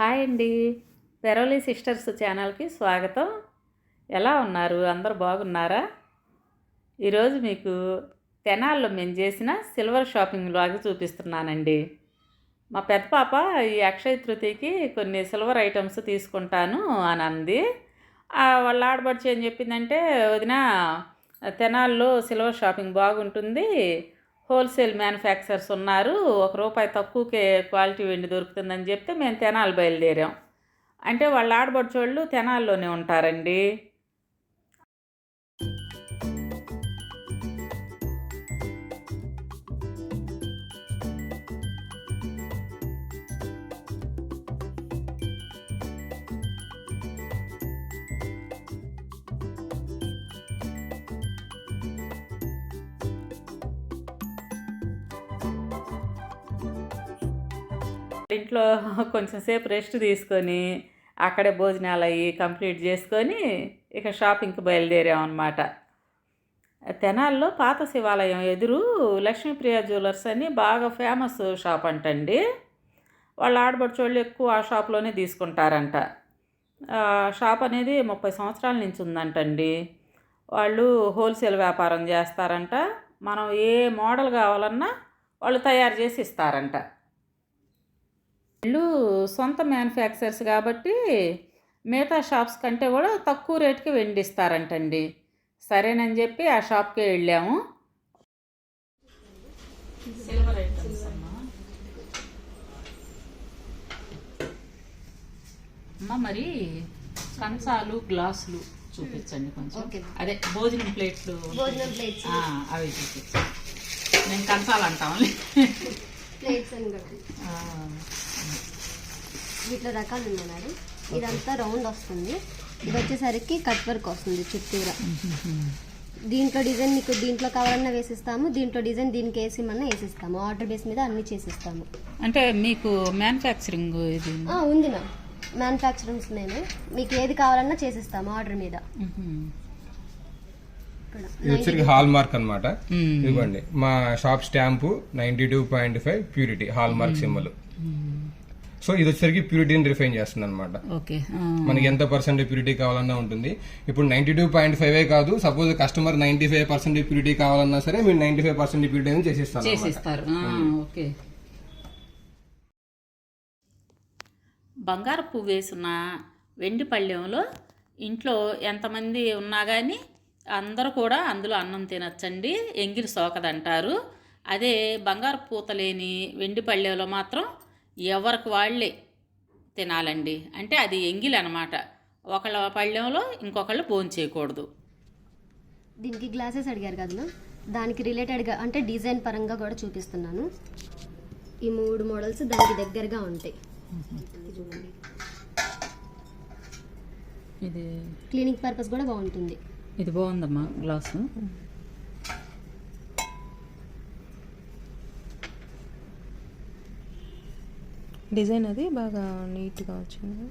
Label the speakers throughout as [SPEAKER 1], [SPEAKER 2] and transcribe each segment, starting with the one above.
[SPEAKER 1] Hi అండి. పెరోలి sisters ఛానల్కి స్వాగతం. ఎలా ఉన్నారు? అందరూ బాగున్నారా? ఈరోజు మీకు తెనాల్లో మేము చేసిన సిల్వర్ షాపింగ్ లాగా చూపిస్తున్నానండి. మా పెద్ద పాప ఈ అక్షయ తృతీయకి కొన్ని సిల్వర్ ఐటమ్స్ తీసుకుంటాను అని అంది. వాళ్ళ ఆడబడుచు ఏం చెప్పిందంటే, వదిన తెనాల్లో సిల్వర్ షాపింగ్ బాగుంటుంది, హోల్సేల్ మ్యానుఫ్యాక్చరర్స్ ఉన్నారు, ₹1 తక్కువకే క్వాలిటీ వెండి దొరుకుతుందని చెప్తే మేము తెనాలి బయలుదేరాం. అంటే వాళ్ళ ఆడబడుచోళ్ళు తెనాల్లోనే ఉంటారండి. ఇంట్లో కొంచెం సేపు రెస్ట్ తీసుకొని అక్కడే భోజనాలు అవి కంప్లీట్ చేసుకొని ఇక షాపింగ్కి బయలుదేరామన్నమాట. తెనాల్లో పాత శివాలయం ఎదురు లక్ష్మీప్రియ జ్యువెలర్స్ అని బాగా ఫేమస్ షాప్ అంటండి. వాళ్ళ ఆడబడుచోళ్ళు ఎక్కువ ఆ షాప్లోనే తీసుకుంటారంట. షాప్ అనేది 30 సంవత్సరాల నుంచి ఉందంటండి. వాళ్ళు హోల్సేల్ వ్యాపారం చేస్తారంట. మనం ఏ మోడల్ కావాలన్నా వాళ్ళు తయారు చేసి ఇస్తారంట. వీళ్ళు సొంత మ్యానుఫ్యాక్చరర్స్ కాబట్టి మిగతా షాప్స్ కంటే కూడా తక్కువ రేటుకి వెండిస్తారంటండి. సరేనని చెప్పి ఆ షాప్కే వెళ్ళాము. సిల్వర్ ఐటమ్స్ అమ్మా, మరి కంచాలు గ్లాసులు చూపించండి కొంచెం. అదే భోజనం ప్లేట్లు అవి చూపించండి. నేను కంచాలు అంటాము.
[SPEAKER 2] వీటిలో రకాలు ఉన్నాయి మేడం. ఇదంతా రౌండ్ వస్తుంది. ఇది వచ్చేసరికి కట్ వర్క్ వస్తుంది చుట్టూరా. దీంట్లో డిజైన్ మీకు దీంట్లో కావాలన్నా వేసిస్తాము, దీంట్లో డిజైన్ దీనికి వేసిమన్నా వేసిస్తాము. ఆర్డర్ బేస్ మీద అన్ని చేసిస్తాము.
[SPEAKER 1] అంటే మీకు మ్యానుఫ్యాక్చరింగ్ ఇది
[SPEAKER 2] ఉంది మ్యామ్. మ్యానుఫ్యాక్చరింగ్స్ నేను మీకు ఏది కావాలన్నా చేసిస్తాము ఆర్డర్ మీద.
[SPEAKER 3] ఇది వచ్చరికి హాల్ మార్క్ అనమాట. ఇవ్వండి మా shop stamp 92.5 purity hall mark symbol. So ఇది వచ్చరికి ప్యూరిటీని రిఫైన్ చేస్తుంది అనమాట. మనకి ఎంత పర్సెంట్ ప్యూరిటీ కావాలన్నా ఉంటుంది. ఇప్పుడు 92.5 కాదు, సపోజ్ కస్టమర్ 95% ప్యూరిటీ కావాలన్నా సరే మీరు 95% ప్యూరిటీ చేసిస్తారు.
[SPEAKER 1] బంగారు పువ్వు వేసిన వెండి పళ్ళెంలో ఇంట్లో ఎంతమంది ఉన్నా కానీ అందరూ కూడా అందులో అన్నం తినచ్చండి. ఎంగిలి సోకదంటారు. అదే బంగారు పూత లేని వెండి పళ్ళెంలో మాత్రం ఎవరికి వాళ్ళే తినాలండి. అంటే అది ఎంగిలి అనమాట. ఒకళ్ళ పళ్ళెంలో ఇంకొకళ్ళు భోంచేయకూడదు.
[SPEAKER 2] దీనికి గ్లాసెస్ అడిగారు కదా, దానికి రిలేటెడ్గా అంటే డిజైన్ పరంగా కూడా చూపిస్తున్నాను. ఈ 3 మోడల్స్ దానికి దగ్గరగా ఉంటాయి.
[SPEAKER 1] ఇది
[SPEAKER 2] క్లీనింగ్ పర్పస్ కూడా బాగుంటుంది.
[SPEAKER 1] ఇది బాగుందమ్మా గ్లాసు.
[SPEAKER 4] డిజైన్ అది బాగా నీట్గా వచ్చింది.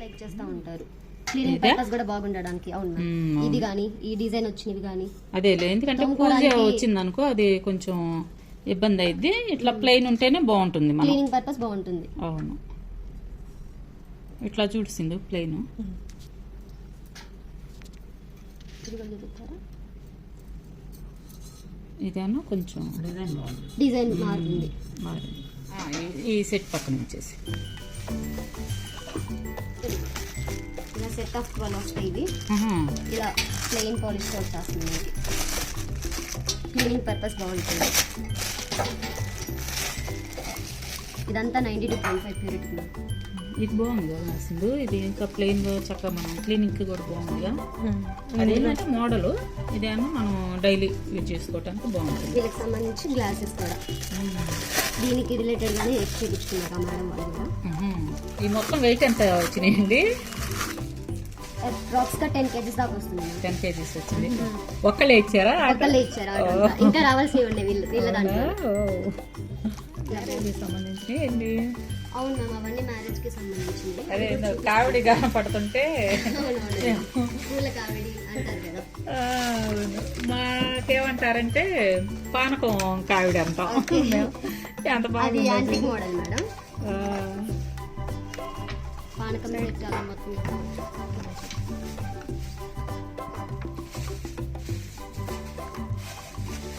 [SPEAKER 2] లైక్ చేస్తూ ఉంటారు. క్లీనింగ్ పర్పస్ కూడా బాగుండడానికి. అవును, ఇది కానీ ఈ డిజైన్ వచ్చినవి కానీ
[SPEAKER 1] అదే ఎందుకంటే పూజ వచ్చింది అనుకో అది కొంచెం ఇబ్బంది అయింది. ఇట్లా ప్లెయిన్ ఉంటేనే బాగుంటుంది.
[SPEAKER 2] క్లీనింగ్ పర్పస్ బాగుంటుంది.
[SPEAKER 1] అవును, ఇట్లా చూసింది ప్లెయిన్. ఇదేమో కొంచెం
[SPEAKER 2] డిజైన్ మారింది.
[SPEAKER 1] ఈ సెట్ పక్కన వచ్చేసి
[SPEAKER 2] ఇలా సెట్ ఆఫ్ 12 వస్తాయి. ఇవి ఇలా ప్లెయిన్ పాలిష్ వచ్చేస్తుంది. క్లీనింగ్ పర్పస్ బాగుంటుంది. ఇదంతా 92.5 ప్యూరిటీ.
[SPEAKER 1] ఇది బాగుంది కదా అసలు. ఇది ఇంకా ప్లెయిన్గా చక్కగా మనం క్లీనింగ్కి కూడా బాగుందిగా. అదేంటంటే మోడలు ఇదేమో మనం డైలీ యూజ్ చేసుకోవడానికి బాగుంటుంది.
[SPEAKER 2] వీళ్ళకి సంబంధించి గ్లాసెస్ కూడా దీనికి రిలేటెడ్గానే చూపించుకున్నారా మేడం వాళ్ళు కూడా.
[SPEAKER 1] ఈ మొత్తం వెయిట్ ఎంత వచ్చినాయండి?
[SPEAKER 2] అప్రాక్స్గా 10 kgs దాకా వస్తుంది.
[SPEAKER 1] 10 kgs వచ్చింది. ఒక్కళ్ళే ఇచ్చారా?
[SPEAKER 2] ఇంకా రావాల్సినవి ఉండే వీళ్ళ దాంట్లో
[SPEAKER 1] సంబంధించి.
[SPEAKER 2] అవును మ్యామ్, అవన్నీ మ్యారేజ్ కి సంబంధించింది.
[SPEAKER 1] అదే కావిడిగా పడుతుంటే
[SPEAKER 2] పూల కావిడి అంటారు కదా.
[SPEAKER 1] మాకేమంటారంటే పానకం కావిడి అంటాం. ఎంత బాగుంది.
[SPEAKER 2] అది యాంటిక్ మోడల్ మేడం. పానకమే చాలా మొత్తం.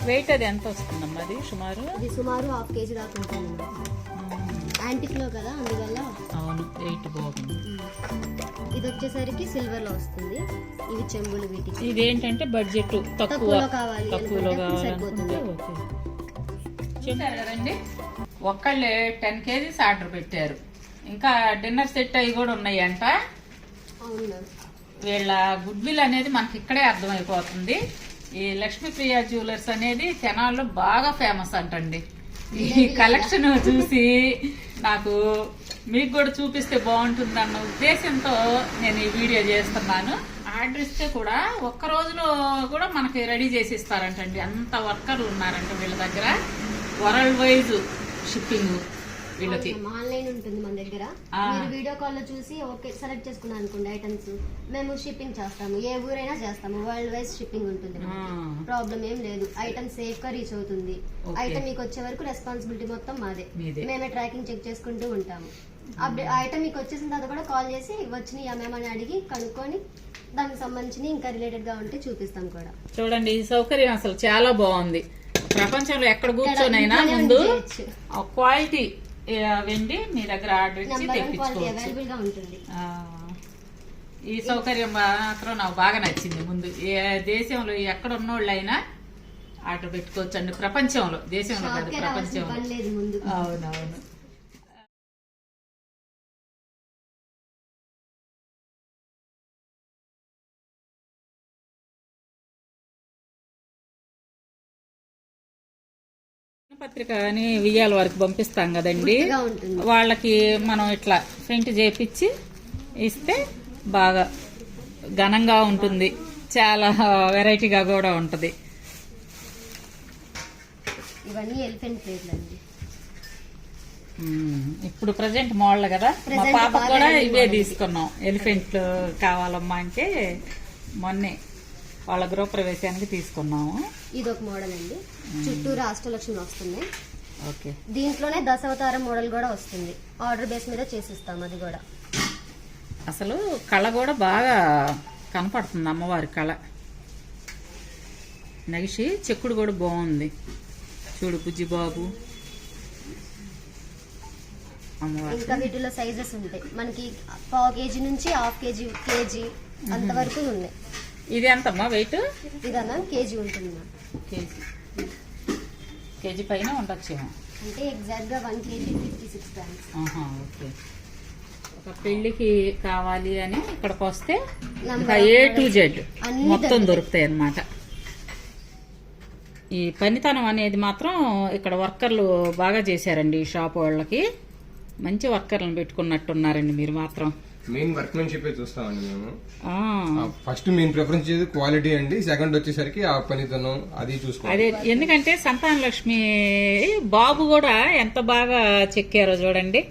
[SPEAKER 1] వెయిట్ అది ఎంత వస్తుందమ్మా అది సుమారు?
[SPEAKER 2] ఇది సుమారు 1/2 kg దాకా ఉంటుంది. యాంటిక్లో కదా అందువల్ల.
[SPEAKER 1] అవును, వెయిట్ బాగుంది.
[SPEAKER 2] ఇది వచ్చేసరికి సిల్వర్ లో వస్తుంది. ఇవి చెంబులు వీటికి.
[SPEAKER 1] ఇదేంటంటే బడ్జెట్
[SPEAKER 2] తక్కువలో కావాలి
[SPEAKER 1] తక్కువలో
[SPEAKER 2] అనుకుంటే
[SPEAKER 1] కావాలనుకుంటే
[SPEAKER 2] సరిపోతుంది.
[SPEAKER 1] ఓకే. చూసారు కదండి, ఒక్కళ్ళే 10 kgs ఆర్డర్ పెట్టారు. ఇంకా డిన్నర్ సెట్ అవి కూడా ఉన్నాయంట.
[SPEAKER 2] అవును మ్యామ్.
[SPEAKER 1] వీళ్ళ గుడ్ విల్ అనేది మనకి ఇక్కడే అర్థమైపోతుంది. ఈ లక్ష్మీప్రియ జ్యువెలర్స్ అనేది తెనాల్లో బాగా ఫేమస్ అంటండి. ఈ కలెక్షన్ చూసి నాకు మీకు కూడా చూపిస్తే బాగుంటుందన్న ఉద్దేశంతో నేను ఈ వీడియో చేస్తున్నాను. ఆర్డర్ ఇస్తే కూడా ఒక్క రోజులో కూడా మనకి రెడీ చేసి ఇస్తారంటండి. అంత వర్కర్లు ఉన్నారంట వీళ్ళ దగ్గర. వరల్డ్ వైజ్ షిప్పింగ్ వీళ్ళకి.
[SPEAKER 2] ఆన్లైన్ ఉంటుంది మన దగ్గర. మీరు వీడియో కాల్ లో చూసి ఓకే సెలెక్ట్ చేసుకున్నాను అనుకోండి ఐటమ్స్, మేము షిప్పింగ్ చేస్తాము. ఏ ఊరైనా చేస్తాము. వరల్డ్ వైజ్ షిప్పింగ్ ఉంటుంది. ప్రాబ్లం ఏం లేదు. ఐటమ్ సేఫ్ గా రీచ్ అవుతుంది. ఐటమ్ మీకు వచ్చే వరకు రెస్పాన్సిబిలిటీ మొత్తం మాదే. మేమే ట్రాకింగ్ చెక్ చేసుకుంటూ ఉంటాము. అప్డేట్ ఐటమ్ మీకు వచ్చేసిన తర్వాత కూడా కాల్ చేసి వచ్చినాయి మేమని అడిగి కనుక్కొని దానికి సంబంధించి ఇంకా రిలేటెడ్ గా ఉంటే చూపిస్తాం కూడా.
[SPEAKER 1] చూడండి, ఈ సౌకర్యం అసలు చాలా బాగుంది. ప్రపంచంలో ఎక్కడ కూర్చొనైనా ముందు క్వాలిటీ వెండి మీ దగ్గర ఆర్డర్ ఇచ్చి తెప్పించుకోవచ్చు.
[SPEAKER 2] గా ఉంటుంది.
[SPEAKER 1] ఈ సౌకర్యం మాత్రం నాకు బాగా నచ్చింది. ముందు ఏ దేశంలో ఎక్కడ ఉన్నోళ్ళైనా ఆర్డర్ పెట్టుకోవచ్చు అండి. ప్రపంచంలో, దేశంలో కాదు ప్రపంచంలో. అవునవును. పత్రిక అని వియ్యాల వరకు పంపిస్తాం కదండి, వాళ్ళకి మనం ఇట్లా ప్రింట్ చేపించి ఇస్తే బాగా ఘనంగా ఉంటుంది. చాలా వెరైటీగా కూడా ఉంటుంది.
[SPEAKER 2] ఇవన్నీ ఎలిఫెంట్ ప్లేట్లు అండి.
[SPEAKER 1] ఇప్పుడు ప్రజెంట్ మోడల్ కదా, మా పాప కూడా ఇవే తీసుకున్నాం. ఎలిఫెంట్ కావాలమ్మా అంటే మొన్నే వాళ్ళ గృహప్రవేశానికి తీసుకున్నాము.
[SPEAKER 2] ఇది ఒక మోడల్ అండి. చుట్టూరు అష్టలక్ష్మి వస్తుంది.
[SPEAKER 1] ఓకే.
[SPEAKER 2] దీంట్లోనే దశావతారం మోడల్ కూడా వస్తుంది. ఆర్డర్ బేస్ మీద చేసిస్తాం. అది కూడా
[SPEAKER 1] అసలు కళ కూడా బాగా కనపడుతుంది, అమ్మవారి కళ. నగిషి చెక్కుడు కూడా బాగుంది. చూడు బుజ్జిబాబు అమ్మవారి.
[SPEAKER 2] ఇంకా వీటిలో సైజెస్ ఉంటాయి మనకి. 1/2 kg నుంచి 1/2 kg అంతవరకు ఉన్నాయి.
[SPEAKER 1] ఇది ఎంతమ్మా వెయిట్?
[SPEAKER 2] ఇదన్నా కేజీ ఉంటుంది మ్యామ్.
[SPEAKER 1] కేజీ పైన ఉండొచ్చేమో.
[SPEAKER 2] అంటే ఎగ్జాక్ట్ గా 1 kg 56 grams.
[SPEAKER 1] ఓకే. ఒక పెళ్లికి కావాలి అని ఇక్కడికి వస్తే A to Z మొత్తం దొరుకుతాయి అన్నమాట. ఈ పనితనం అనేది మాత్రం ఇక్కడ వర్కర్లు బాగా చేశారండి. ఈ షాప్ వాళ్ళకి మంచి వర్కర్లను పెట్టుకున్నట్టున్నారండి మీరు మాత్రం.
[SPEAKER 3] మెయిన్ వర్క్మెన్షిప్ చూస్తామండి మేము. ఫస్ట్ మెయిన్ ప్రిఫరెన్స్ చేసేది క్వాలిటీ అండి. సెకండ్ వచ్చేసరికి ఆ పనితనం అది చూసుకోవాలి.
[SPEAKER 1] అదే, ఎందుకంటే సంతాన లక్ష్మి బాబు కూడా ఎంత బాగా చెక్కారో చూడండి.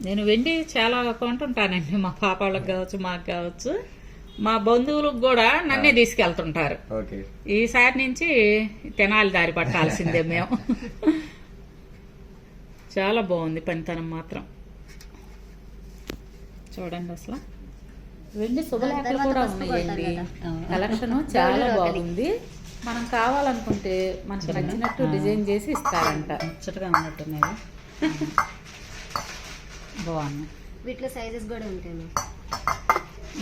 [SPEAKER 1] నేను వెండి చాలా కొంటుంటానండి. మా పాప వాళ్ళకి కావచ్చు, మాకు కావచ్చు. మా బంధువులకు కూడా నన్నే తీసుకెళ్తుంటారు. ఈసారి నుంచి తెనాలి దారి పట్టాల్సిందే మేము. చాలా బాగుంది పనితనం మాత్రం. చూడండి, అసలు వెండి శుభలేఖలు కూడా ఉన్నాయండి. కలెక్షన్ చాలా బాగుంది. మనం కావాలనుకుంటే మనకు నచ్చినట్టు డిజైన్ చేసి ఇస్తారంట. ముచ్చటగా ఉన్నట్టున్నాయి. బాగున్నాయి.
[SPEAKER 2] వీటిలో సైజెస్ కూడా ఉంటాయి.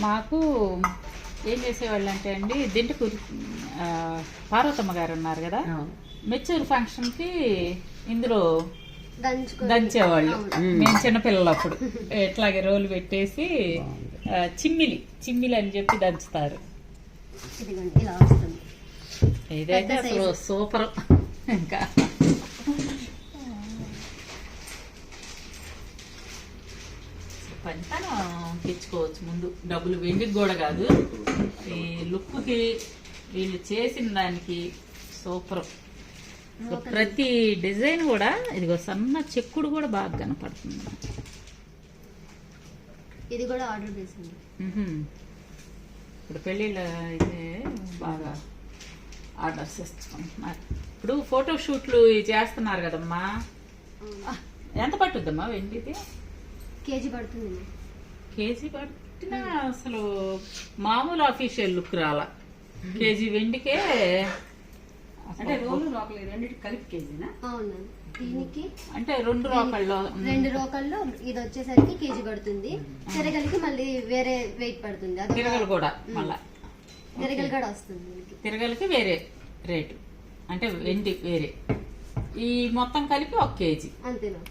[SPEAKER 1] మాకు ఏం చేసేవాళ్ళు అంటే అండి, దింటుకూరు పార్వతమ్మ గారు ఉన్నారు కదా, మెచ్యూర్ ఫంక్షన్కి ఇందులో దంచేవాళ్ళు. మేము చిన్నపిల్లలు అప్పుడు ఎట్లాగే రోలు పెట్టేసి చిమ్మిలి అని చెప్పి దంచుతారు. ఇదైతే అసలు సూపర్. ఇంకా పనితనం తెచ్చుకోవచ్చు. ముందు డబ్బులు వెండికి కూడా కాదు, ఈ లుక్కి వీళ్ళు చేసిన దానికి సూపర్. ప్రతి డిజైన్ కూడా ఇదిగో సన్న చెక్కుడు కూడా బాగా కనపడుతుంది.
[SPEAKER 2] ఇది కూడా ఆర్డర్ చేసింది.
[SPEAKER 1] ఇప్పుడు పెళ్ళిళ్ళ అయితే బాగా ఆర్డర్స్ ఇస్తున్నారు. ఇప్పుడు ఫోటో షూట్లు చేస్తున్నారు కదమ్మా, ఎంత పట్టుద్దమ్మా వెండిది?
[SPEAKER 2] కేజీ పడుతుంది మ్యామ్.
[SPEAKER 1] కేజీ పట్టినా అసలు మామూలు ఆఫీషియల్ లుక్ రాలా. కేజీ వెండికే
[SPEAKER 5] అంటే రోలు లోపల రెండింటి కలిపి కేజీనా?
[SPEAKER 2] అవును మ్యామ్. దీనికి
[SPEAKER 1] అంటే 2 రోకల్లో
[SPEAKER 2] 2 రోకల్లో ఇది వచ్చేసరికి కేజీ పడుతుంది. తిరగలికి మళ్ళీ వేరే వెయిట్ పడుతుంది. అది
[SPEAKER 1] తిరగలు కూడా మళ్ళా
[SPEAKER 2] తిరగలు కూడా వస్తుంది దీనికి.
[SPEAKER 1] తిరగలకి వేరే రేటు, అంటే వెండి వేరే. ఈ మొత్తం కలిపి 1 కేజీ.
[SPEAKER 2] అంతే మ్యామ్.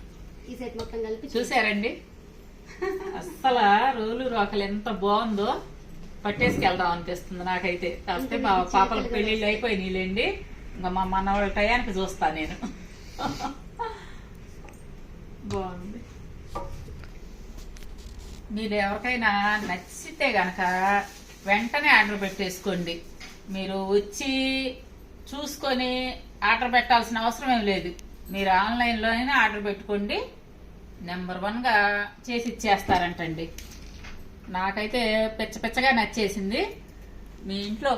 [SPEAKER 2] ఈ సెట్ మొత్తం కలిపి
[SPEAKER 1] చూసారండి అస్సలు రోలు రోకలు ఎంత బాగుందో, పట్టేసుకెళ్దాం అనిపిస్తుంది నాకైతే. కాకపోతే మా పాపలకు పెళ్ళిళ్ళు అయిపోయినాయిలేండి, ఇంకా మా మనవాళ్ళ టయానికి చూస్తా నేను. బాగుంది. మీరు ఎవరికైనా నచ్చితే గనక వెంటనే ఆర్డర్ పెట్టేసుకోండి. మీరు వచ్చి చూసుకొని ఆర్డర్ పెట్టాల్సిన అవసరం ఏం లేదు. మీరు ఆన్లైన్లోనే ఆర్డర్ పెట్టుకోండి, నెంబర్ 1గా చేసి ఇచ్చేస్తారంటండి. నాకైతే పిచ్చగా నచ్చేసింది. మీ ఇంట్లో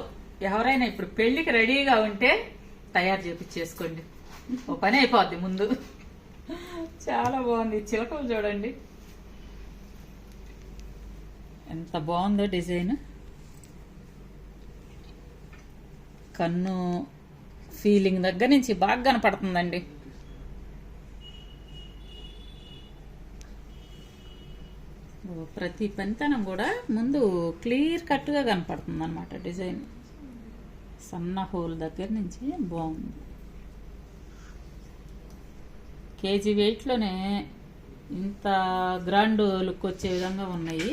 [SPEAKER 1] ఎవరైనా ఇప్పుడు పెళ్లికి రెడీగా ఉంటే తయారు చేపించేసుకోండి, ఓ పని అయిపోద్ది ముందు. చాలా బాగుంది. చిలకలు చూడండి ఎంత బాగుందో డిజైన్. కన్ను ఫీలింగ్ దగ్గర నుంచి బాగా కనపడుతుందండి. ప్రతి పనితనం కూడా ముందు క్లియర్ కట్గా కనపడుతుంది అనమాట. డిజైన్ సన్న హోల్ దగ్గర నుంచి బాగుంది. కేజీ వెయిట్లోనే ఇంత గ్రాండ్ లుక్ వచ్చే విధంగా ఉన్నాయి.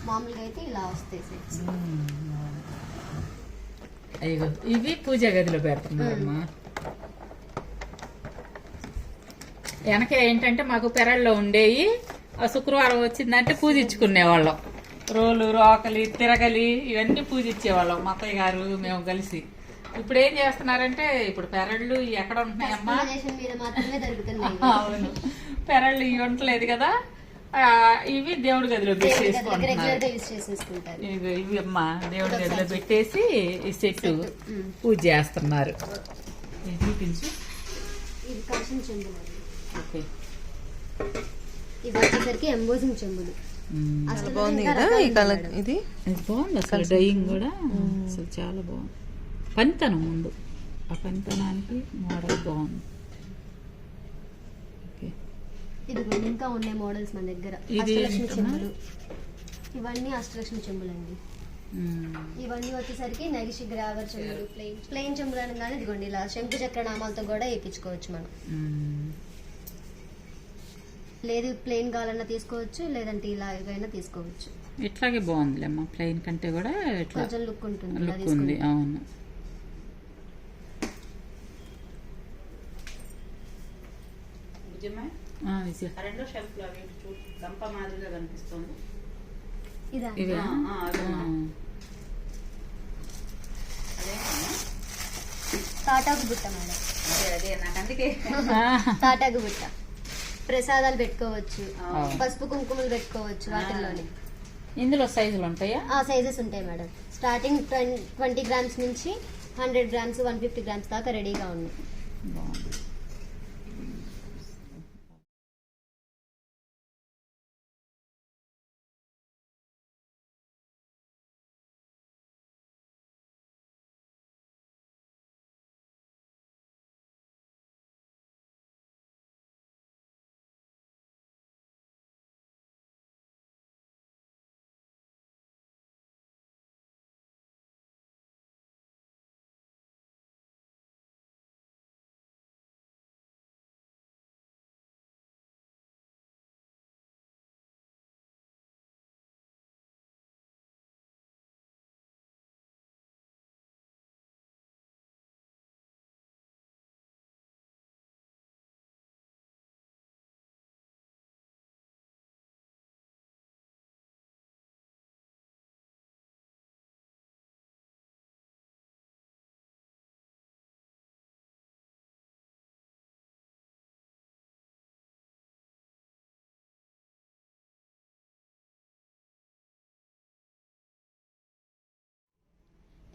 [SPEAKER 2] మామూలుగా అయితే ఇలా వస్తాయి సెట్స్.
[SPEAKER 1] అయ్యో ఇవి పూజ గదిలో పెడుతున్నారమ్మా. వెనక ఏంటంటే మాకు పెరళ్ళలో ఉండేవి, ఆ శుక్రవారం వచ్చిందంటే పూజించుకునేవాళ్ళం. రోలు రోకలి తిరగలి ఇవన్నీ పూజించేవాళ్ళం మా అత్తయ్య గారు మేము కలిసి. ఇప్పుడు ఏం చేస్తున్నారంటే ఇప్పుడు పెరళ్ళు ఎక్కడ ఉంటున్నాయమ్మా?
[SPEAKER 2] కస్టమైజేషన్ మీద మాత్రమే దొరుకుతున్నాయి.
[SPEAKER 1] అవును, పెరళ్ళు ఇవి ఉండలేదు కదా, ఇవి దేవుడి గదిలో పెట్టేసుకుంటున్నారు.
[SPEAKER 2] రెగ్యులర్ గా యూస్ చేసేసుకుంటారు.
[SPEAKER 1] ఇవి అమ్మా దేవుడి గదిలో పెట్టేసి ఈ సెట్ పూజ చేస్తున్నారు. ఇది చూపించు.
[SPEAKER 2] ఇది కలిసిన చెంబులు.
[SPEAKER 1] ఓకే,
[SPEAKER 2] ఇది వచ్చేసరికి ఎంబోజింగ్ చెంబులు. అసలు
[SPEAKER 4] బాగుంది
[SPEAKER 2] ఇంకా
[SPEAKER 4] కదా
[SPEAKER 2] రకాలు
[SPEAKER 4] ఈ
[SPEAKER 2] ఉన్నాయి
[SPEAKER 4] కలర్.
[SPEAKER 2] మేడం.
[SPEAKER 4] ఇది
[SPEAKER 1] ఇది బాగుంది అసలు. డైయింగ్ కూడా అసలు చాలా బాగుంది. పనితనం ముందు, ఆ పనితనానికి మోడల్ బాగుంది. ఓకే,
[SPEAKER 2] ఇది కూడా ఇంకా ఉన్నాయి మోడల్స్ మన దగ్గర.
[SPEAKER 1] ఇది
[SPEAKER 2] అష్టలక్ష్మి
[SPEAKER 1] ఎంతమ్మా?
[SPEAKER 2] చెంబులు. ఇవన్నీ అష్టలక్ష్మి చెంబులు అండి. ఇవన్నీ వచ్చేసరికి నగిషి గ్రావర్ చెంబులు. ప్లెయిన్ చెంబులు అనగానే ఇదిగోండి ఇలా శంకు చక్ర నామాలతో కూడా వేయించుకోవచ్చు మనం. లేదు ప్లెయిన్ కావాలన్నా తీసుకోవచ్చు, లేదంటే ఇలా ఇవైనా తీసుకోవచ్చు.
[SPEAKER 1] ఇట్లాగే బాగుందిలేమ్మా, ప్లెయిన్ కంటే కూడా ఇట్లా
[SPEAKER 2] కొంచెం లుక్ ఉంటుంది ఇలా
[SPEAKER 1] లుక్ ఉంది.
[SPEAKER 2] తీసుకుంటే.
[SPEAKER 1] అవును, విజయ.
[SPEAKER 5] రెండో షెల్ఫ్ లో గంప మాదిరిగా కనిపిస్తుంది.
[SPEAKER 2] ఇదా
[SPEAKER 1] ఇవే
[SPEAKER 2] తాటాకు బుట్ట మేడం.
[SPEAKER 5] అదే నాకు అందుకే
[SPEAKER 2] తాటాకు బుట్ట ప్రసాదాలు పెట్టుకోవచ్చు, పసుపు కుంకుమలు పెట్టుకోవచ్చు వాటిల్లోనే.
[SPEAKER 1] ఇందులో సైజులు ఉంటాయా?
[SPEAKER 2] ఆ సైజెస్ ఉంటాయి మేడం. స్టార్టింగ్ 20 గ్రామ్స్ నుంచి 100 గ్రామ్స్ 150 గ్రామ్స్ దాకా రెడీగా ఉన్నాయి.
[SPEAKER 1] బాగుంది.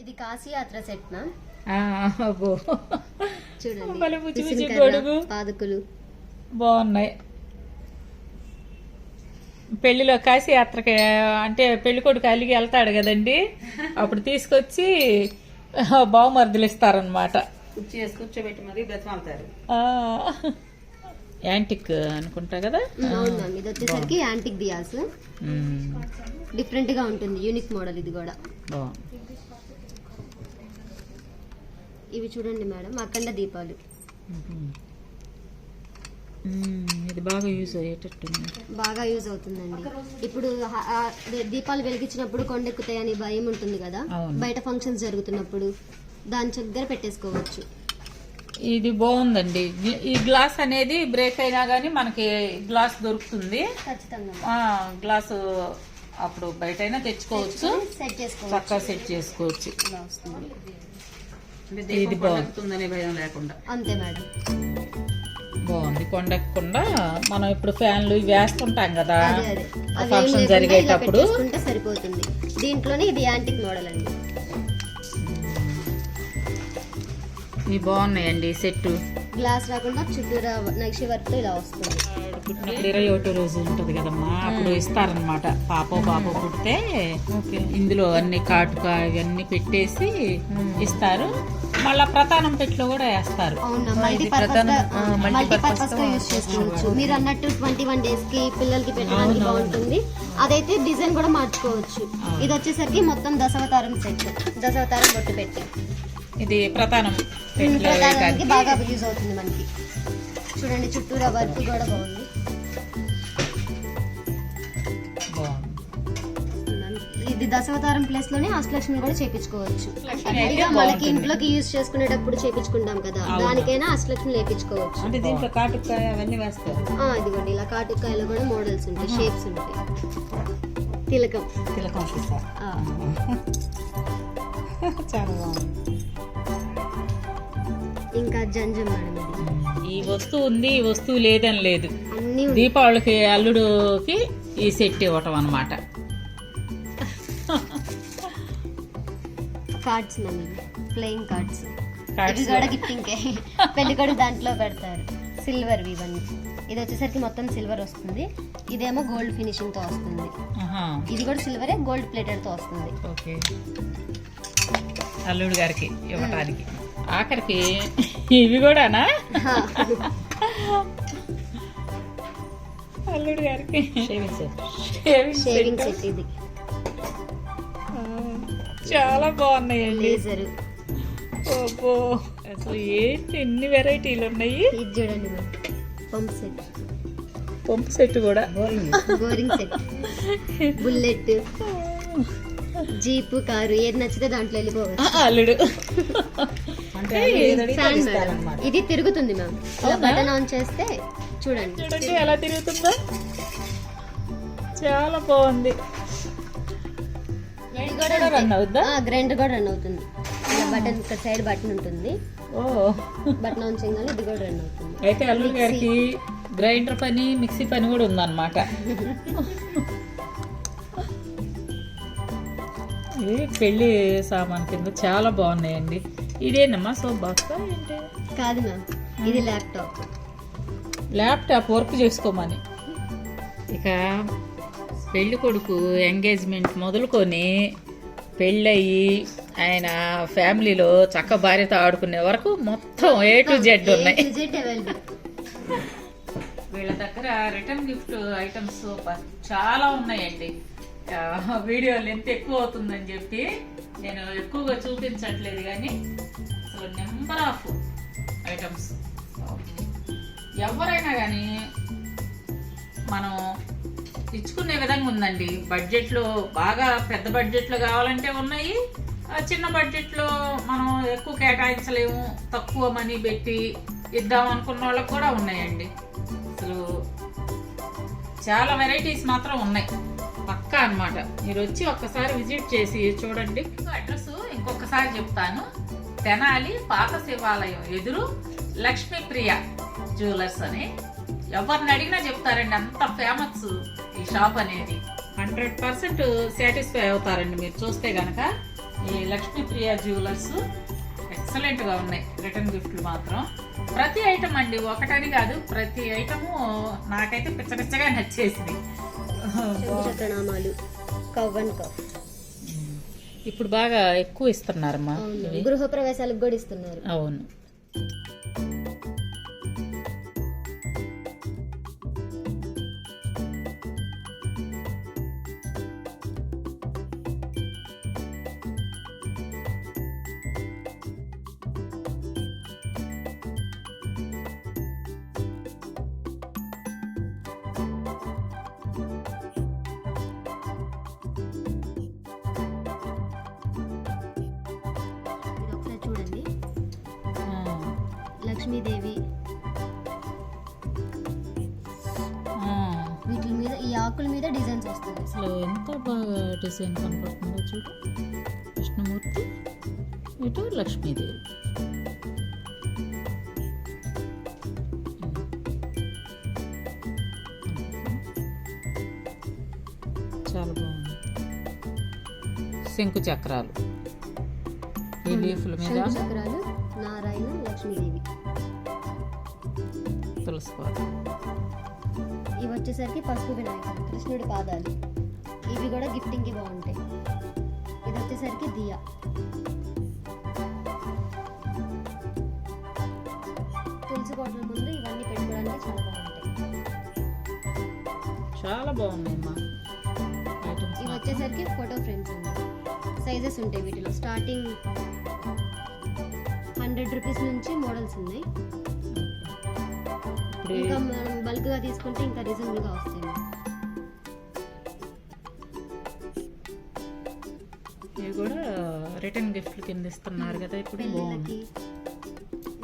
[SPEAKER 2] ఇది కాశీ యాత్ర సెట్ మ్యామ్.
[SPEAKER 1] అబ్బో
[SPEAKER 2] చూడండి
[SPEAKER 1] భలే బుజ్జి బుజ్జి
[SPEAKER 2] విసురుకర్ర,
[SPEAKER 1] గొడుగు
[SPEAKER 2] పాదుకులు.
[SPEAKER 1] బాగున్నాయి. పెళ్లిలో కాశీ యాత్రకి అంటే పెళ్లి కొడుకు అలిగి వెళ్తాడు కదండి, అప్పుడు తీసుకొచ్చి బావమర్దులు ఇస్తారనమాట.
[SPEAKER 5] కుర్చీ వేసి కూర్చోబెట్టి మరీ బ్రతమాలుతారు.
[SPEAKER 1] యాంటిక్ అనుకుంటా కదా.
[SPEAKER 2] అవును మ్యామ్, ఇది వచ్చేసరికి యాంటిక్ దియాస్. డిఫరెంట్ గా ఉంటుంది, యూనిక్ మోడల్ ఇది కూడా.
[SPEAKER 1] బాగుంది.
[SPEAKER 2] ఇవి చూడండి మేడం, అఖండ దీపాలు.
[SPEAKER 1] ఇది బాగా యూజ్ అయ్యేటట్టుంది.
[SPEAKER 2] బాగా యూజ్ అవుతుందండి. ఇప్పుడు దీపాలు వెలిగించినప్పుడు కొండెక్కుతాయని భయం ఉంటుంది కదా,
[SPEAKER 1] అవును.
[SPEAKER 2] బయట ఫంక్షన్స్ జరుగుతున్నప్పుడు దాని దగ్గర పెట్టేసుకోవచ్చు.
[SPEAKER 1] ఇది బాగుందండి. ఈ గ్లాస్ అనేది బ్రేక్ అయినా కానీ మనకి గ్లాస్ దొరుకుతుంది.
[SPEAKER 2] ఖచ్చితంగా
[SPEAKER 1] గ్లాసు అప్పుడు బయటైనా తెచ్చుకోవచ్చు,
[SPEAKER 2] సెట్ చేసుకోవచ్చు.
[SPEAKER 1] చక్కగా సెట్ చేసుకోవచ్చు.
[SPEAKER 2] ఇలా వస్తుంది.
[SPEAKER 5] అంటే
[SPEAKER 1] ఇది
[SPEAKER 5] దీపం
[SPEAKER 1] బాగుంది.
[SPEAKER 5] కొండెక్కుతుందనే భయం లేకుండా.
[SPEAKER 2] అంతే మేడం.
[SPEAKER 1] బాగుంది. కొండెక్కకుండా మనం ఇప్పుడు ఫ్యాన్లు ఇవి వేస్తుంటాం కదా
[SPEAKER 2] అదే అదే అవి ఏం
[SPEAKER 1] ఫంక్షన్
[SPEAKER 2] లేకుండా ఇలా
[SPEAKER 1] జరిగేటప్పుడు.
[SPEAKER 2] పెట్టేసుకుంటే సరిపోతుంది. దీంట్లోనే ఇది యాంటిక్ మోడల్ అండి.
[SPEAKER 1] ఇవి బాగున్నాయండి సెట్.
[SPEAKER 2] గ్లాస్ రాకుండా చుట్టూరా నక్షి వర్క్ తో ఇలా వస్తుంది.
[SPEAKER 1] పుట్టినప్పుడు 21 రోజు ఉంటది కదమ్మా, అప్పుడు ఇస్తారనమాట. పాపో పుడితే ఇందులో అన్ని కాటుక ఇవన్నీ పెట్టేసి ఇస్తారు. మళ్ళా ప్రధానం పెట్లో కూడా వేస్తారు.
[SPEAKER 2] అవునా, మల్టీపర్పస్ గా యూజ్ చేసుకోవచ్చు. మీరు అన్నట్టు 21 days కి పిల్లలకి పెట్టడానికి బాగుంటుంది. అదైతే డిజైన్ కూడా మార్చుకోవచ్చు. ఇది వచ్చేసరికి మొత్తం దశావతారం సెట్, దశావతారం బొట్టు పెట్టి
[SPEAKER 1] ఇది ప్రధానం పెట్లో
[SPEAKER 2] ప్రధానానికి
[SPEAKER 1] వేయడానికి
[SPEAKER 2] బాగా యూజ్ అవుతుంది మనకి. చూడండి చుట్టూరా వర్క్ కూడా బాగుంది. ఇది దశావతారం ప్లేస్ లోనే అష్టలక్ష్మి కూడా చేపించుకోవచ్చు. ఇక మనకి ఇంట్లోకి యూజ్ చేసుకునేటప్పుడు చేపించుకుంటాం కదా, దానికైనా అష్టలక్ష్మి లేపించుకోవచ్చు.
[SPEAKER 5] అంటే దీంట్లో కాటుకాయ అవన్నీ వేస్తారు.
[SPEAKER 2] ఇదిగోండి ఇలా కాటుకాయలు కూడా మోడల్స్ ఉంటాయి, షేప్స్ ఉంటాయి. తిలకం
[SPEAKER 5] తిలకం తీస్తారు.
[SPEAKER 1] చాలా బాగుంది.
[SPEAKER 2] ఇంకా జంజం మేడం, ఇది
[SPEAKER 1] ఈ వస్తువు ఉంది, ఈ వస్తువు లేదని లేదు.
[SPEAKER 2] అన్ని
[SPEAKER 1] దీపావళికి అల్లుడుకి ఈ సెట్ ఇవ్వటం అన్నమాట.
[SPEAKER 2] Cards ma'am, playing cards.
[SPEAKER 1] Cards
[SPEAKER 2] ఇవి కూడా గిఫ్టింగ్ పెళ్లి కూడా దాంట్లో పెడతారు. సిల్వర్ ఇవన్నీ. ఇది వచ్చేసరికి మొత్తం సిల్వర్ వస్తుంది. ఇదేమో గోల్డ్ ఫినిషింగ్ తో వస్తుంది.
[SPEAKER 1] ఆహా.
[SPEAKER 2] ఇది కూడా సిల్వరే, గోల్డ్ ప్లేటెడ్ తో వస్తుంది.
[SPEAKER 1] ఓకే. అల్లుడు గారికి ఇవ్వటానికి. ఆఖరికి ఇవి కూడానా అల్లుడు గారికి
[SPEAKER 5] షేవింగ్ సెట్.
[SPEAKER 2] Shaving set. ఇది
[SPEAKER 1] చాలా బాగున్నాయండి.
[SPEAKER 2] లేజర్.
[SPEAKER 1] ఓహో, అసలు ఏంటి ఎన్ని వెరైటీలు ఉన్నాయి.
[SPEAKER 2] ఇది చూడండి ma'am, pump set,
[SPEAKER 1] pump set కూడా.
[SPEAKER 2] Boring set, bullet, jeep, car ఏది నచ్చితే దాంట్లో వెళ్ళిపోవచ్చు.
[SPEAKER 1] అల్లుడు
[SPEAKER 5] అంటే
[SPEAKER 2] ఫ్యాన్ మేడం, ఇది తిరుగుతుంది మ్యామ్. ఇలా బటన్ ఆన్ చేస్తే చూడండి.
[SPEAKER 1] చూడండి ఎలా తిరుగుతుందో, చాలా బాగుంది.
[SPEAKER 2] ఇది కూడా
[SPEAKER 1] రన్ అవుద్దా?
[SPEAKER 2] గ్రైండర్ కూడా రన్ అవుతుంది. ఇలా బటన్, ఇక్కడ సైడ్ బటన్ ఉంటుంది.
[SPEAKER 1] ఓ,
[SPEAKER 2] బటన్ ఆన్ చేయగానే ఇది కూడా రన్ అవుతుంది.
[SPEAKER 1] అయితే అల్లుడు గారికి గ్రైండర్ పని, మిక్సీ పని కూడా ఉందన్నమాట. ఇది పెళ్లి సామాన్ కింద చాలా బాగున్నాయండి. ఇదేనమ్మా సోప్ బాక్స్ ఏంటి?
[SPEAKER 2] కాదు మ్యామ్, ఇది ల్యాప్టాప్.
[SPEAKER 1] ల్యాప్టాప్ వర్క్ చేసుకోమని. ఇక పెళ్లి కొడుకు ఎంగేజ్మెంట్ మొదలుకొని పెళ్ళయి ఆయన ఫ్యామిలీలో చక్క భార్యతో ఆడుకునే వరకు మొత్తం A to Z ఉన్నాయి. వీళ్ళ దగ్గర రిటర్న్ గిఫ్ట్ ఐటమ్స్ చాలా ఉన్నాయండి. వీడియో లెంత్ ఎక్కువ అవుతుందని చెప్పి నేను ఎక్కువగా చూపించట్లేదు, కానీ అసలు నెంబర్ ఆఫ్ ఐటమ్స్. ఎవరైనా కానీ మనం ఇచ్చుకునే విధంగా ఉందండి. బడ్జెట్లో బాగా పెద్ద బడ్జెట్లో కావాలంటే ఉన్నాయి, చిన్న బడ్జెట్లో మనం ఎక్కువ కేటాయించలేము, తక్కువ మనీ పెట్టి ఇద్దాం అనుకున్న వాళ్ళకి కూడా ఉన్నాయండి. అసలు చాలా వెరైటీస్ మాత్రం ఉన్నాయి పక్కా అన్నమాట. మీరు వచ్చి ఒక్కసారి విజిట్ చేసి చూడండి. అడ్రస్ ఇంకొకసారి చెప్తాను. తెనాలి పాత శివాలయం ఎదురు లక్ష్మీప్రియ జ్యువెలర్స్ అని ఎవరిని అడిగినా చెప్తారండి. అంత ఫేమస్ ఈ షాప్ అనేది. 100% సాటిస్ఫై అవుతారండి మీరు చూస్తే గనక. ఈ లక్ష్మీప్రియ జ్యువెలర్స్ ఎక్సలెంట్గా ఉన్నాయి రిటర్న్ గిఫ్ట్లు మాత్రం. ప్రతి ఐటమ్ అండి, ఒకటని కాదు, ప్రతి ఐటము నాకైతే పిచ్చగా నచ్చేసింది.
[SPEAKER 2] చక్రనామాలు, కవ్ అండ్ కవ్
[SPEAKER 1] ఇప్పుడు బాగా ఎక్కువ ఇస్తున్నారమ్మా.
[SPEAKER 2] గృహప్రవేశాలకు కూడా ఇస్తున్నారు.
[SPEAKER 1] అవును.
[SPEAKER 2] ఇది ఒకసారి చూడండి, లక్ష్మీదేవి, వీటి మీద ఈ ఆకుల మీద డిజైన్స్ వస్తుంది.
[SPEAKER 1] అసలు ఎంత బాగా డిజైన్ కనపడుతుందో చూడు. విష్ణుమూర్తి, ఇటు లక్ష్మీదేవి. చాలా బాగుంది. శంకు చక్రాలు ఈ లీఫ్ల మీద,
[SPEAKER 2] శంకు చక్రాలు, నారాయణ, లక్ష్మీదేవి.
[SPEAKER 1] తులసి కోట.
[SPEAKER 2] ఇవి వచ్చేసరికి పసుపు వినాయకుడు, కృష్ణుడి పాదాలు. ఇవి కూడా గిఫ్టింగ్ కి బాగుంటాయి. ఇది వచ్చేసరికి దియా. తులసి కోటల ముందు ఇవన్నీ పెట్టుకోవడానికి చాలా బాగుంటాయి.
[SPEAKER 1] చాలా బాగున్నాయమ్మా ఐటమ్స్.
[SPEAKER 2] ఇవి వచ్చేసరికి ఫోటో ఫ్రేమ్స్ అండి. సైజెస్ ఉంటాయి వీటిలో. స్టార్టింగ్ 100 రూపీస్ నుంచి మోడల్స్ ఉన్నాయి. ఇంకా మనం బల్క్ గా తీసుకుంటే ఇంకా రీజనబుల్ గా వస్తాయి.
[SPEAKER 1] ఇవి కూడా రిటర్న్ గిఫ్ట్లు కింద ఇస్తున్నారు కదా ఇప్పుడు. బాగుంది,
[SPEAKER 2] పెళ్ళిళ్ళకి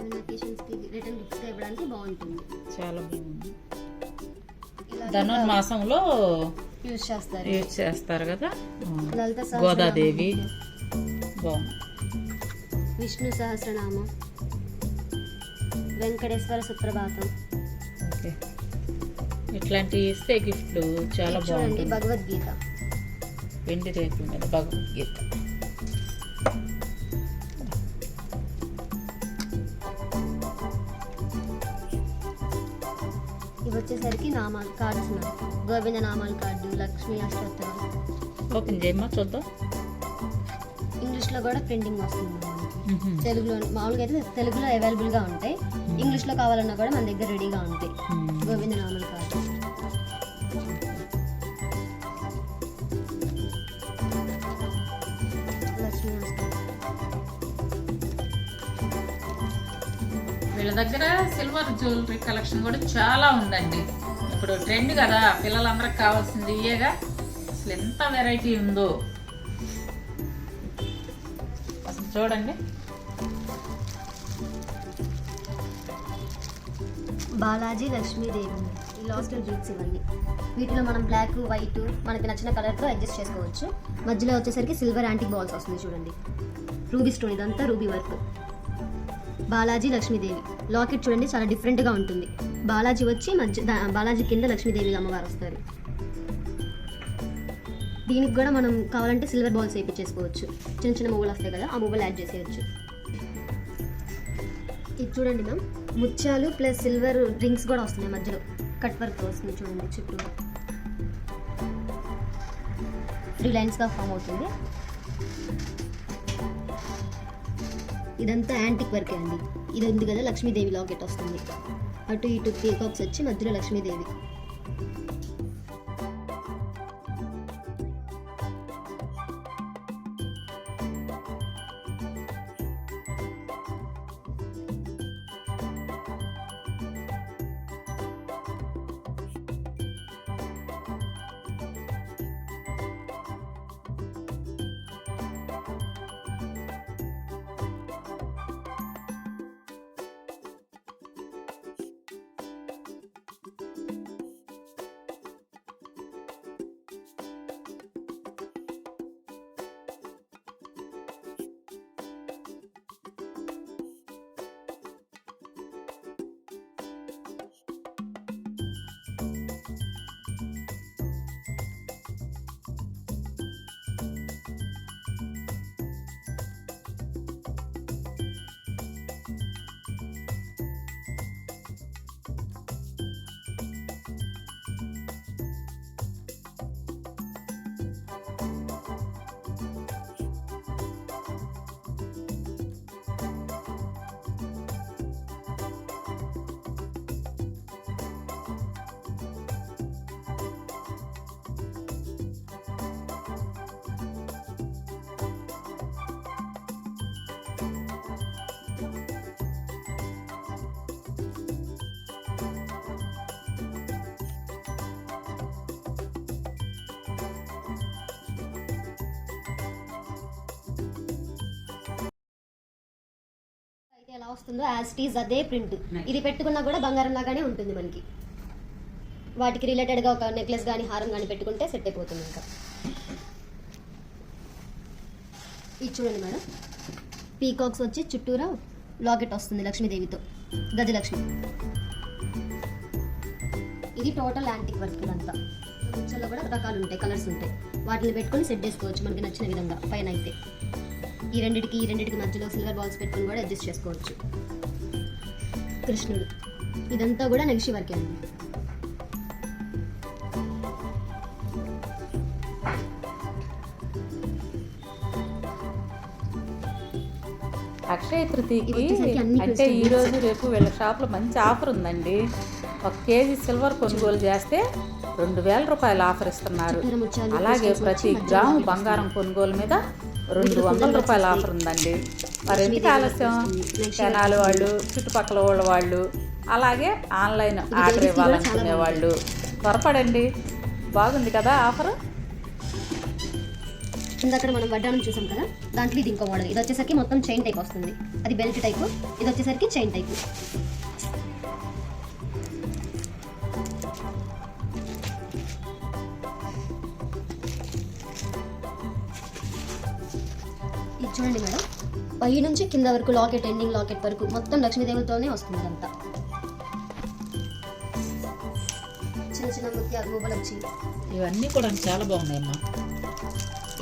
[SPEAKER 2] ఏమైనా అకేషన్స్ కి రిటర్న్ గిఫ్ట్స్ ఇవ్వడానికి బాగుంటుంది.
[SPEAKER 1] చాలా బాగుంది.
[SPEAKER 2] ఇలా
[SPEAKER 1] ధనుర్మాసంలో
[SPEAKER 2] యూజ్ చేస్తారు.
[SPEAKER 1] యూజ్ చేస్తారు కదా.
[SPEAKER 2] లలిత
[SPEAKER 1] గోదాదేవి
[SPEAKER 2] సహస్రనామం,
[SPEAKER 1] బాగుంది.
[SPEAKER 2] విష్ణు సహస్రనామం, వెంకటేశ్వర సుప్రభాతం.
[SPEAKER 1] ఓకే, ఇట్లాంటివి ఇస్తే గిఫ్ట్లు చాలా
[SPEAKER 2] చూడండి,
[SPEAKER 1] బాగుంటుంది.
[SPEAKER 2] భగవద్గీత.
[SPEAKER 1] వెండి రేకుల మీద భగవద్గీత.
[SPEAKER 2] ఇవి వచ్చేసరికి నామాలు కార్డ్స్, గోవింద నామాల కార్డు, లక్ష్మీ అష్టోత్తరం.
[SPEAKER 1] ఓపెన్ చేయమ్మా చూద్దాం.
[SPEAKER 2] ఇంగ్లీష్ లో కూడా ప్రింటింగ్ వస్తుంది మనకి. తెలుగులో మామూలుగా అయితే తెలుగులో అవైలబుల్ గా ఉంటాయి. ఇంగ్లీష్ లో కావాలన్నా కూడా మన దగ్గర రెడీగా ఉంటాయి. గోవింద నామాల కార్డు. లక్ష్మీ అష్టోత్తరం.
[SPEAKER 1] వీళ్ళ దగ్గర సిల్వర్ జ్యువెలరీ కలెక్షన్ కూడా చాలా ఉందండి. ఇప్పుడు ట్రెండ్ కదా, పిల్లలందరికి కావాల్సింది ఇయేగా. అసలు ఎంత వెరైటీ ఉందో అసలు చూడండి.
[SPEAKER 2] బాలాజీ, లక్ష్మీదేవి. ఈ లాస్టర్ బీట్స్ ఇవన్నీ. వీటిలో మనం బ్లాక్, వైట్ మనకి నచ్చిన కలర్తో అడ్జస్ట్ చేసుకోవచ్చు. మధ్యలో వచ్చేసరికి సిల్వర్ యాంటిక్ బాల్స్ వస్తుంది చూడండి. రూబీ స్టోన్, ఇదంతా ruby work. Balaji, Lakshmidevi locket చూడండి, చాలా డిఫరెంట్గా ఉంటుంది. బాలాజీ వచ్చి బాలాజీ కింద లక్ష్మీదేవి అమ్మవారు వస్తారు. దీనికి కూడా మనం కావాలంటే సిల్వర్ బాల్స్ వేయించేసుకోవచ్చు. చిన్న చిన్న మువ్వలు వస్తాయి కదా, ఆ మువ్వలు యాడ్ చేసేయచ్చు. ఇది చూడండి మ్యామ్, ముత్యాలు ప్లస్ సిల్వర్ రింగ్స్ కూడా వస్తున్నాయి. మధ్యలో కట్ వర్క్ వస్తుంది చూడండి. చుట్టూ 3 లైన్స్గా ఫామ్ అవుతుంది. ఇదంతా యాంటిక్ వర్కే అండి. ఇది ఉంది కదా, లక్ష్మీదేవి లాకెట్ వస్తుంది. అటు ఇటు పీకాక్స్ వచ్చి మధ్యలో లక్ష్మీదేవి. ఎలా వస్తుందో యాజ్ ఇట్ ఈజ్ అదే ప్రింట్. ఇది పెట్టుకున్నా కూడా బంగారం లాగానే ఉంటుంది మనకి. వాటికి రిలేటెడ్గా ఒక నెక్లెస్ కానీ హారం కానీ పెట్టుకుంటే సెట్ అయిపోతుంది. ఇంకా ఇది చూడండి మేడం, పీకాక్స్ వచ్చి చుట్టూరా లాకెట్ వస్తుంది లక్ష్మీదేవితో, గజలక్ష్మి. ఇది టోటల్ యాంటిక్ వర్క్. ఇదంతా ముచ్చల్లో కూడా రకాలు ఉంటాయి, కలర్స్ ఉంటాయి. వాటిని పెట్టుకొని సెట్ చేసుకోవచ్చు మనకి నచ్చిన విధంగా. పైన అయితే ఈ రెండిటికి మధ్యలో సిల్వర్ బాల్స్ పెట్టుకుని కూడా అడ్జస్ట్ చేసుకోవచ్చు. కృష్ణుడు, ఇదంతా కూడా నగిషి వర్కే అండి.
[SPEAKER 1] అక్షయ తృతీయకి
[SPEAKER 2] వచ్చేసరికి అన్ని
[SPEAKER 1] అంటే ఈ రోజు రేపు వీళ్ళ షాప్లో మంచి ఆఫర్ ఉందండి. 1 కేజీ సిల్వర్ కొనుగోలు చేస్తే 2000 రూపాయల ఆఫర్ ఇస్తున్నారు. అలాగే ప్రతి గ్రాము బంగారం కొనుగోలు మీద 200 రూపాయల ఆఫర్ ఉందండి. మరి ఎందుకు ఆలస్యం? జనాలు వాళ్ళు, చుట్టుపక్కల వాళ్ళు, అలాగే ఆన్లైన్ ఆర్డర్ ఇవ్వాలనుకునే వాళ్ళు త్వరపడండి. బాగుంది కదా ఆఫర్.
[SPEAKER 2] అక్కడ మనం వడ్డానం చూసాం కదా, దాంట్లో ఇది ఇంకో మోడల్. ఇది వచ్చేసరికి మొత్తం చైన్ టైప్ వస్తుంది. అది బెల్ట్ టైప్, ఇది వచ్చేసరికి చైన్ టైప్. ఇది చూడండి మేడం, పై నుంచి కింద వరకు లాకెట్, ఎండింగ్ లాకెట్ వరకు మొత్తం లక్ష్మీదేవులతోనే వస్తుంది. అంతా చిన్న చిన్న ముత్యాలు మువ్వలు వచ్చి,
[SPEAKER 6] ఇవన్నీ కూడా చాలా బాగున్నాయమ్మా.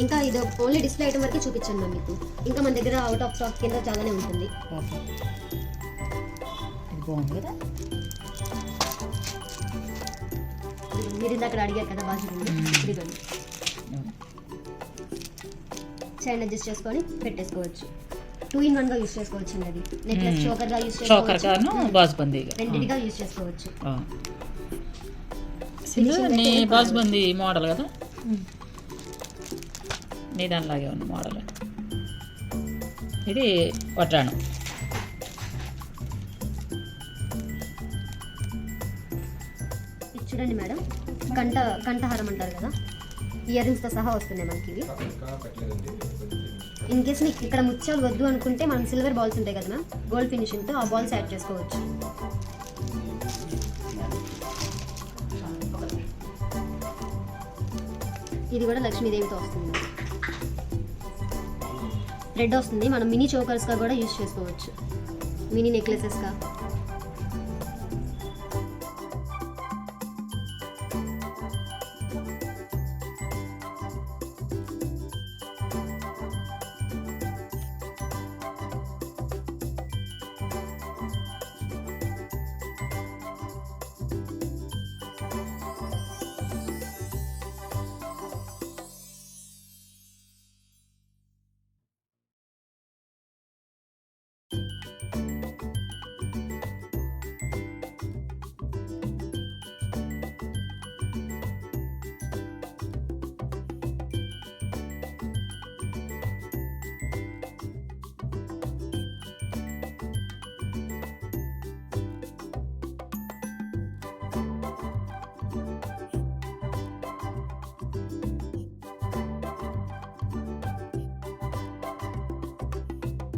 [SPEAKER 2] ఇంకా ఇది ఓన్లీ డిస్ప్లే ఐటమ్ వరకే చూపించాను మ్యామ్ మీకు. ఇంకా మన దగ్గర అవుట్ ఆఫ్ స్టాక్ కింద చాలానే ఉంటుంది.
[SPEAKER 6] ఓకే, ఇది బాగుంది కదా.
[SPEAKER 2] మీరు ఇందాక అడిగారు కదా బాగా ఇదిగోండి, చైన్ అడ్జస్ట్ చేసుకొని పెట్టేసుకోవచ్చు. 2 in 1 గా యూస్ చేసుకోవచ్చు అండి. అది నెక్లెస్ చోకర్ గా యూస్
[SPEAKER 6] చోకర్
[SPEAKER 2] చేసుకోవచ్చు,
[SPEAKER 6] గాను బాజ్బందీ
[SPEAKER 2] రెండింటిగా యూస్ చేసుకోవచ్చు.
[SPEAKER 6] నీ బాజ్బందీ మోడల్ కదా, నీ దానిలాగే ఉంది మోడల్. ఇది వడ్డాణం.
[SPEAKER 2] ఇది చూడండి మేడం, కంఠహారం అంటారు కదా, ఇయర్ రింగ్స్తో సహా వస్తున్నాయి మనకి ఇవి. ఇన్ కేస్ మీకు ఇక్కడ ముత్యాలు వద్దు అనుకుంటే మనం సిల్వర్ బాల్స్ ఉంటాయి కదా మ్యామ్, గోల్డ్ ఫినిషింగ్తో ఆ బాల్స్ యాడ్ చేసుకోవచ్చు. ఇది కూడా లక్ష్మీదేవితో వస్తుంది. రెడ్ వస్తుంది, మనం మినీ చోకర్స్గా కూడా యూజ్ చేసుకోవచ్చు, మినీ నెక్లెసెస్గా.